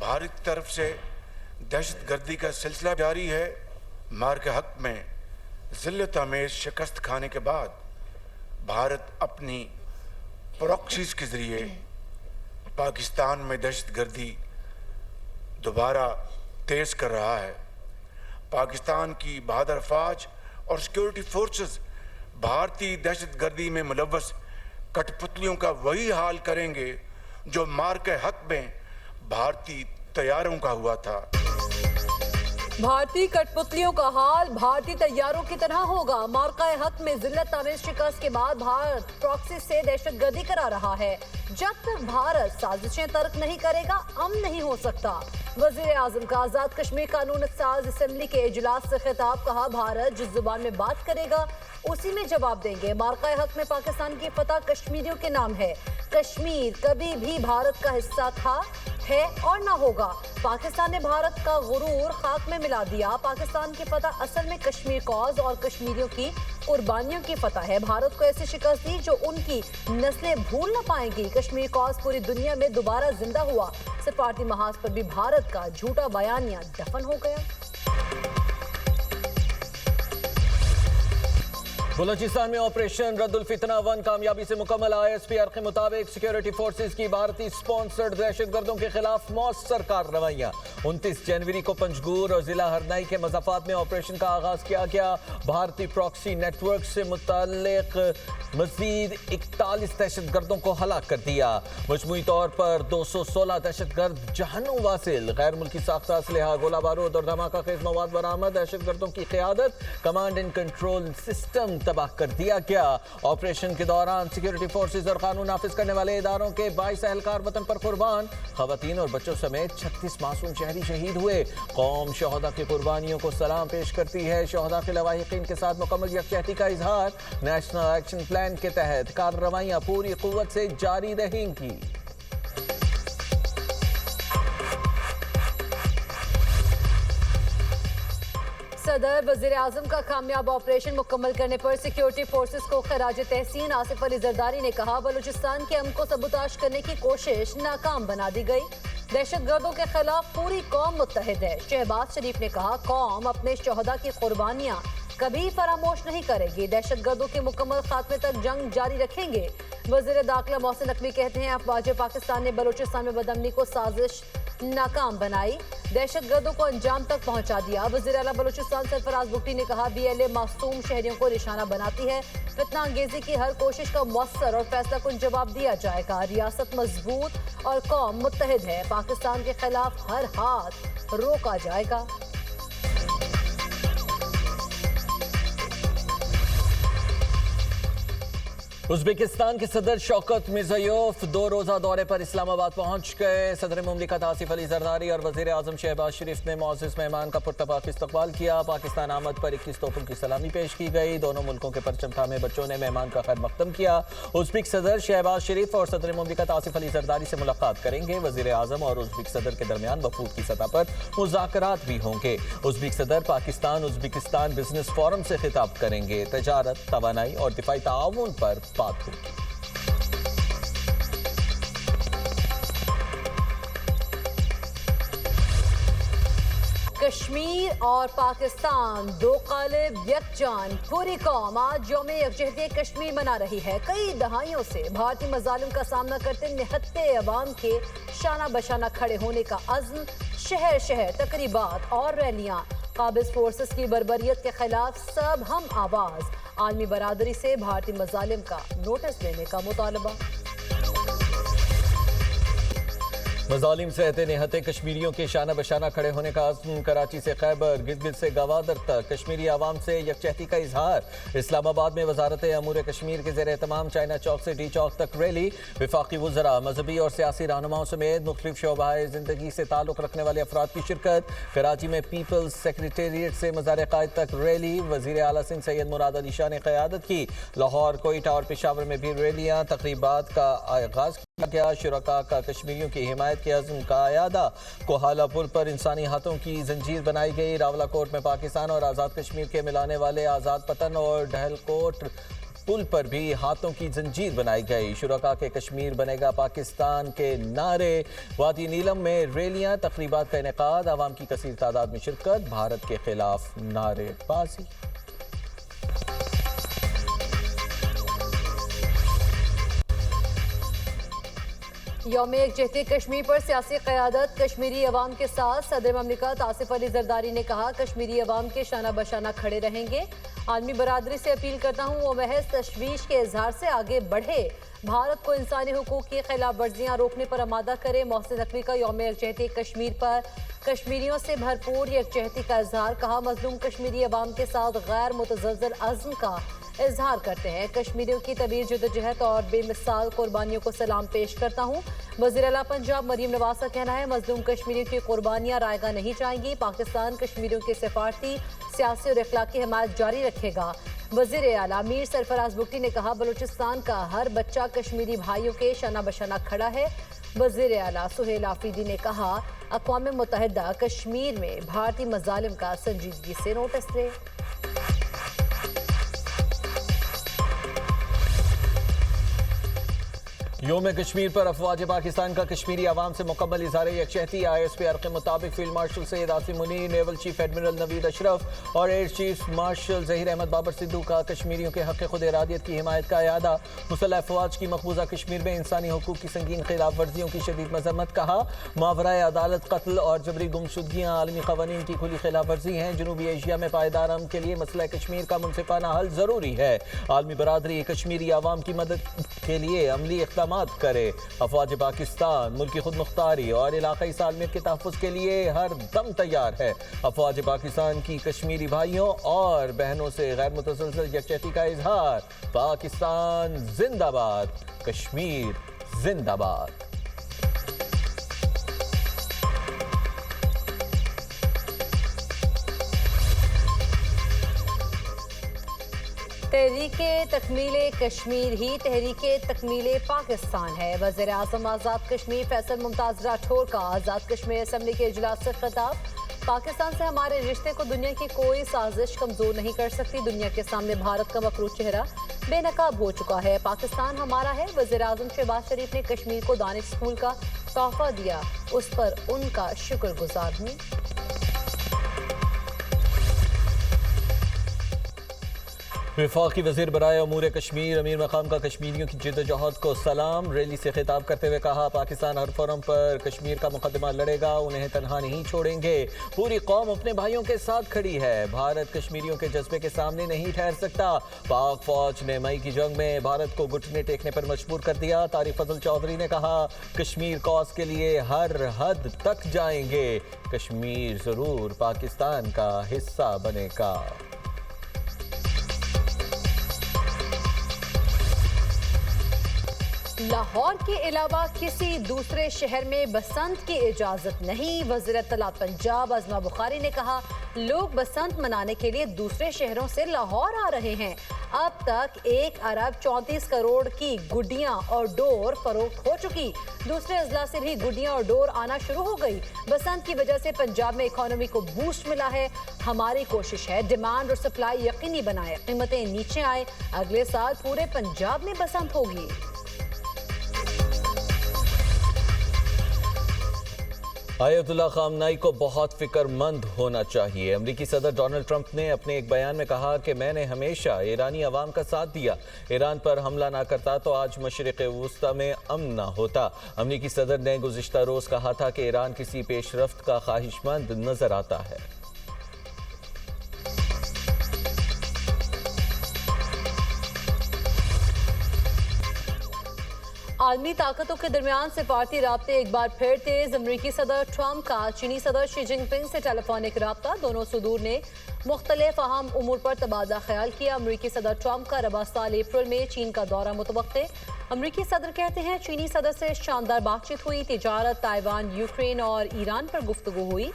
भारत की तरफ से दहशत गर्दी का सिलसिला जारी है। मार के हक में जिल्लत आमेज शिकस्त खाने के बाद भारत अपनी प्रॉक्सीज के जरिए पाकिस्तान में दहशत गर्दी दोबारा तेज कर रहा है। पाकिस्तान की बहादुर फौज और सिक्योरिटी फोर्सेस भारतीय दहशत गर्दी में मुलव्वस कठपुतलियों का वही हाल करेंगे जो मार के हक में भारतीय तैयारों का हुआ था। भारतीय कठपुतलियों का हाल भारतीय तैयारों की तरह होगा। मार्का हक में जिल्लत आमेज शिकस्त के बाद भारत प्रॉक्सी से दहशतगर्दी करा रहा है। जब तक भारत साजिशें तर्क नहीं करेगा, अमन नहीं हो सकता। वजीर आजम का आजाद कश्मीर कानून साज असेंबली के इजलास से खिताब, कहा भारत जिस जुबान में बात करेगा उसी में जवाब देंगे। मार्का हक में पाकिस्तान की फतह कश्मीरियों के नाम है। कश्मीर कभी भी भारत का हिस्सा था, है और ना होगा। पाकिस्तान ने भारत का गुरूर खाक में मिला दिया। पाकिस्तान की फतह असल में कश्मीर कॉज और कश्मीरियों की कुर्बानियों की फतह है। भारत को ऐसी शिकस्त दी जो उनकी नस्लें भूल न पाएंगी। कश्मीर कॉज पूरी दुनिया में दोबारा जिंदा हुआ। सिफारती महाज पर भी भारत का झूठा बयानिया दफन हो गया। बलूचिस्तान में ऑपरेशन रद्दुल फितना 1 कामयाबी से मुकम्मल। ISPR के मुताबिक सिक्योरिटी फोर्सेज की भारतीय स्पॉन्सर्ड दहशतगर्दों के खिलाफ मौसर कार्रवाइयां। 29 जनवरी को पंजगूर और जिला हरनाई के मज़ाफात में ऑपरेशन का आगाज किया गया। भारतीय प्रॉक्सी नेटवर्क से मुताल्लिक मजीद 41 दहशतगर्दों को हलाक कर दिया। मजमूई तौर पर 216 दहशतगर्द जहन्नुम वासिल। गैर मुल्की साख्ता असलहा, गोला बारूद और धमाका खेज मवाद बरामद। दहशतगर्दों की क़यादत कमांड एंड कंट्रोल सिस्टम तबाह कर दिया गया। ऑपरेशन के दौरान सिक्योरिटी फोर्सेज और कानून नाफिज करने वाले इदारों के 22 एहलकार वतन पर कुर्बान। खवातीन और बच्चों समेत 36 मासूम शहरी शहीद हुए। कौम शोहदा की कुर्बानियों को सलाम पेश करती है। शोहदा के लवाहिकीन के साथ मुकम्मल यकजहती का इजहार। नेशनल एक्शन प्लान के तहत कार्रवाइयां पूरी कुव्वत से जारी रहेंगी। सदर वजीर आजम का कामयाब ऑपरेशन मुकम्मल करने पर सिक्योरिटी फोर्सेस को खराज तहसीन। आसिफ अली जरदारी ने कहा, बलूचिस्तान के अमन को सबूताश करने की कोशिश नाकाम बना दी गई। दहशतगर्दों के खिलाफ पूरी कौम मुत्तहिद है। शहबाज शरीफ ने कहा, कौम अपने शोहदा की कुर्बानियां कभी फरामोश नहीं करेगी। दहशतगर्दों के मुकम्मल खात्मे तक जंग जारी रखेंगे। वजीर दाखिला मोहसिन नकवी कहते हैं, अफवाज पाकिस्तान ने बलूचिस्तान में बदअमनी को साजिश नाकाम बनाई, दहशतगर्दों को अंजाम तक पहुंचा दिया। वज़ीर आला बलूचिस्तान सरफराज भुट्टी ने कहा, BLA मासूम शहरियों को निशाना बनाती है। फितना अंगेजी की हर कोशिश का मौसर और फैसला कुन जवाब दिया जाएगा। रियासत मजबूत और कौम मुत्तहिद है। पाकिस्तान के खिलाफ हर हाथ रोका जाएगा। उज़्बेकिस्तान के सदर शौकत मिर्ज़ायोफ 2 रोज़ा दौरे पर इस्लामाबाद पहुंच गए। सदर मुमलिकत आसिफ अली जरदारी और वज़ीर आज़म शहबाज शरीफ ने मोअज़्ज़ज़ मेहमान का पुरतपाक इस्तकबाल किया। पाकिस्तान आमद पर 21 तोपों की सलामी पेश की गई। दोनों मुल्कों के परचम थामे बच्चों ने मेहमान का खैर मकदम किया। उज़्बेक सदर शहबाज शरीफ और सदर मुमलिकत आसिफ अली जरदारी से मुलाकात करेंगे। वज़ीर आज़म और उज़्बेक सदर के दरमियान वफूद की सतह पर मुज़ाकरात भी होंगे। उज़्बेक सदर पाकिस्तान उज़्बेकिस्तान बिजनेस फोरम से खिताब करेंगे। तजारत, तवानाई और दिफाई ताउन पर बात होगी। कश्मीर और पाकिस्तान दो कालिब यकजान। पूरी कौम आज यौम यकजहती कश्मीर मना रही है। कई दहाइयों से भारतीय मजालिम का सामना करते निहत्ते अवाम के शाना बशाना खड़े होने का अज़्म। शहर शहर तकरीबात और रैलियां। काबिज फोर्सेस की बर्बरियत के खिलाफ सब हम आवाज। आलमी बरादरी से भारतीय मजालिम का नोटिस लेने का मुतालबा। मज़ालिम से एहते निहत्ते कश्मीरियों के शाना बशाना खड़े होने का अज़्म। कराची से खैबर, गिलगित से गवादर तक कश्मीरी आवाम से यकजहती का इजहार। इस्लामाबाद में वजारत अमूर कश्मीर के ज़ेर एहतमाम चाइना चौक से डी चौक तक रैली। वफाकी वज़रा, मजहबी और सियासी रहनुमाओं समेत मुख्तलिफ शोबाए ज़िंदगी से ताल्लुक़ रखने वाले अफराद की शिरकत। कराची में पीपल्स सेक्रेटेरिएट से मज़ार क़ायद तक रैली। वज़ीर आला सिंध सैयद मुराद अली शाह ने क़यादत की। लाहौर, कोयटा और पेशावर में भी रैलियाँ। तक़रीबात का आगाज़ किया गया। शुरका का कश्मीरियों की हिमायत के अज़्म का अयादा। कोहाला पुल पर इंसानी हाथों की जंजीर बनाई गई। रावला कोट में पाकिस्तान और आज़ाद कश्मीर के मिलाने वाले आज़ाद पतन और डहलकोट पुल पर भी हाथों की जंजीर बनाई गई। शुरका के कश्मीर बनेगा पाकिस्तान के नारे, वादी नीलम में रैलियां, तकरीबात का इनेकाद, आवाम की कसीर तादाद में शिरकत, भारत के खिलाफ नारेबाजी। यौम यकजहती कश्मीर पर सियासी क़यादत कश्मीरी अवाम के साथ। सदर ममलिकत आसिफ अली जरदारी ने कहा, कश्मीरी अवाम के शाना बशाना खड़े रहेंगे। आलमी बरादरी से अपील करता हूँ वो महज तशवीश के इजहार से आगे बढ़े, भारत को इंसानी हुकूक की खिलाफ वर्जियाँ रोकने पर आमादा करे। मोहसिन नकवी का यौम यकजहती कश्मीर पर कश्मीरियों से भरपूर यकजहती का इजहार। कहा, मजलूम कश्मीरी अवाम के साथ गैर मुतज़लज़ल अज़्म का इजहार करते हैं। कश्मीरियों की तवील जदोजहद और बेमिसाल कुर्बानियों को सलाम पेश करता हूँ। वज़ीर आला पंजाब मरीम नवाज का कहना है, मजलूम कश्मीरियों की कुर्बानियाँ रायगा नहीं जाएंगी। पाकिस्तान कश्मीरियों की सिफारती, सियासी और अखलाकी हिमायत जारी रखेगा। वज़ीर आला मीर सरफराज बुगटी ने कहा, बलूचिस्तान का हर बच्चा कश्मीरी भाइयों के शाना बशाना खड़ा है। वज़ीर आला सुहेल आफरीदी ने कहा, अक़वाम मुत्तहिदा कश्मीर में भारतीय मज़ालिम का संजीदगी से नोटिस ले। यौम कश्मीर पर अफवाज पाकिस्तान का कश्मीरी अवाम से मुकम्मल इज़हार यकजहती। ISPR के मुताबिक field marshal Syed Asim Munir, naval chief admiral Naveed Ashraf और air chief marshal Zaheer Ahmed Babar Sidhu का कश्मीरियों के हक़ खुद इरादियत की हिमायत का इरादा। मुसल्लह अफवाज की मकबूजा कश्मीर में इंसानी हुकूक की संगीन खिलाफ वर्जियों की शदीद मज़म्मत। कहा, मावराए अदालत कत्ल और जबरी गुमशुदगियाँ आलमी क़वानीन की खुली खिलाफ वर्जी हैं। जनूबी एशिया में पायदार अमन के लिए मसला कश्मीर का मुनसिफाना हल ज़रूरी है। आलमी बरादरी कश्मीरी अवाम की मदद के लिए अमली इक़दाम करे। अफवाज पाकिस्तान मुल्की खुद मुख्तारी और इलाकाई सालमियत के तहफ़्फ़ुज़ के लिए हर दम तैयार है। अफवाज पाकिस्तान की कश्मीरी भाइयों और बहनों से गैर मुतसलसल यकजहती का इजहार। पाकिस्तान जिंदाबाद, कश्मीर जिंदाबाद। तहरीके तकमीले कश्मीर ही तहरीके तकमीले पाकिस्तान है। वज़ीर आज़म आज़ाद कश्मीर फैसल मुमताज़ राठौर का आज़ाद कश्मीर असम्बली के इजलास से खिताब। पाकिस्तान से हमारे रिश्ते को दुनिया की कोई साजिश कमज़ोर नहीं कर सकती। दुनिया के सामने भारत का मकरूज चेहरा बेनकाब हो चुका है। पाकिस्तान हमारा है। वज़ीर आज़म शहबाज शरीफ ने कश्मीर को दानिश स्कूल का तोहफा दिया, उस पर उनका शुक्रगुजार हूँ। वफाकी वज़ीर बराए अमूर कश्मीर अमीर मकाम का कश्मीरियों की जद्दोजहद को सलाम। रैली से खिताब करते हुए कहा, पाकिस्तान हर फोरम पर कश्मीर का मुकदमा लड़ेगा, उन्हें तनहा नहीं छोड़ेंगे। पूरी कौम अपने भाइयों के साथ खड़ी है। भारत कश्मीरियों के जज्बे के सामने नहीं ठहर सकता। पाक फौज ने मई की जंग में भारत को घुटने टेकने पर मजबूर कर दिया। तारिक फजल चौधरी ने कहा, कश्मीर कॉज के लिए हर हद तक जाएंगे। कश्मीर जरूर पाकिस्तान का हिस्सा बनेगा। लाहौर के अलावा किसी दूसरे शहर में बसंत की इजाजत नहीं। वज़ीर इत्तलात पंजाब अज़मा बुखारी ने कहा, लोग बसंत मनाने के लिए दूसरे शहरों से लाहौर आ रहे हैं। अब तक 1 अरब 34 करोड़ की गुड्डियां और डोर फरोख्त हो चुकी। दूसरे अजला से भी गुड्डियां और डोर आना शुरू हो गई। बसंत की वजह से पंजाब में इकोनॉमी को बूस्ट मिला है। हमारी कोशिश है डिमांड और सप्लाई यकीनी बनाए, कीमतें नीचे आए। अगले साल पूरे पंजाब में बसंत होगी। आयतुल्लाह ख़ामनाई को बहुत फिक्रमंद होना चाहिए। अमरीकी सदर डोनाल्ड ट्रंप ने अपने एक बयान में कहा कि मैंने हमेशा ईरानी अवाम का साथ दिया। ईरान पर हमला ना करता तो आज मशरिक़ वुस्ता में अमन ना होता। अमरीकी सदर ने गुज़िश्ता रोज़ कहा था कि ईरान किसी पेशरफ्त का ख्वाहिशमंद नजर आता है। आलमी ताकतों के दरमियान सिफारती राब्ते एक बार फिर तेज। अमरीकी सदर ट्रंप का चीनी सदर शी जिनपिंग से टेलीफोनिक राब्ता। दोनों सदूर ने मुख्तलिफ अहम उमूर पर तबादला ख्याल किया। अमरीकी सदर ट्रंप का रबा साल अप्रैल में चीन का दौरा मुतवक्के। अमरीकी सदर कहते हैं, चीनी सदर से शानदार बातचीत हुई। तिजारत, ताइवान, यूक्रेन और ईरान पर गुफ्तगू हुई।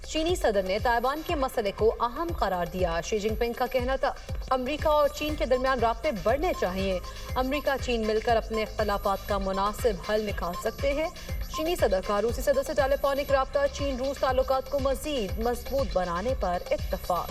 चीनी सदर ने ताइवान के मसले को अहम करार दिया। शी जिनपिंग का कहना था, अमरीका और चीन के दरमियान राब्ते बढ़ने चाहिए। अमरीका चीन मिलकर अपने इख्तलाफात का मुनासिब हल निकाल सकते हैं। चीनी सदर का रूसी सदर से टेलीफोनिक राब्ता। चीन रूस ताल्लुकात को मजीद मजबूत बनाने पर इत्तफाक।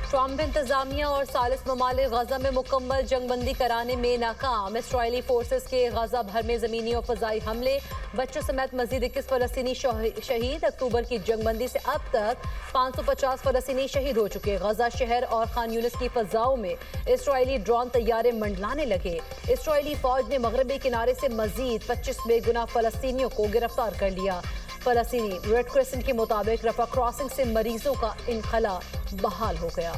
ट्रम्प इंतजामिया और सालिस ममालिक गजा में मुकम्मल जंग बंदी कराने में नाकाम। इसराइली फोर्सेस के गजा भर में जमीनी और फजाई हमले, बच्चों समेत मजीद 21 फलस्तीनी शहीद। अक्टूबर की जंग बंदी से अब तक 550 फलस्तीनी शहीद हो चुके। गजा शहर और खान यूनिस की फजाओं में इसराइली ड्रोन तैयारे मंडलाने लगे। इसराइली फौज ने मगरबी किनारे से मजीद 25 बेगुनाह फलस्तीनियों को गिरफ्तार कर लिया। फलस्तीनी रेड क्रिसेंट के मुताबिक रफा क्रॉसिंग से मरीजों का इनखला बहाल हो गया।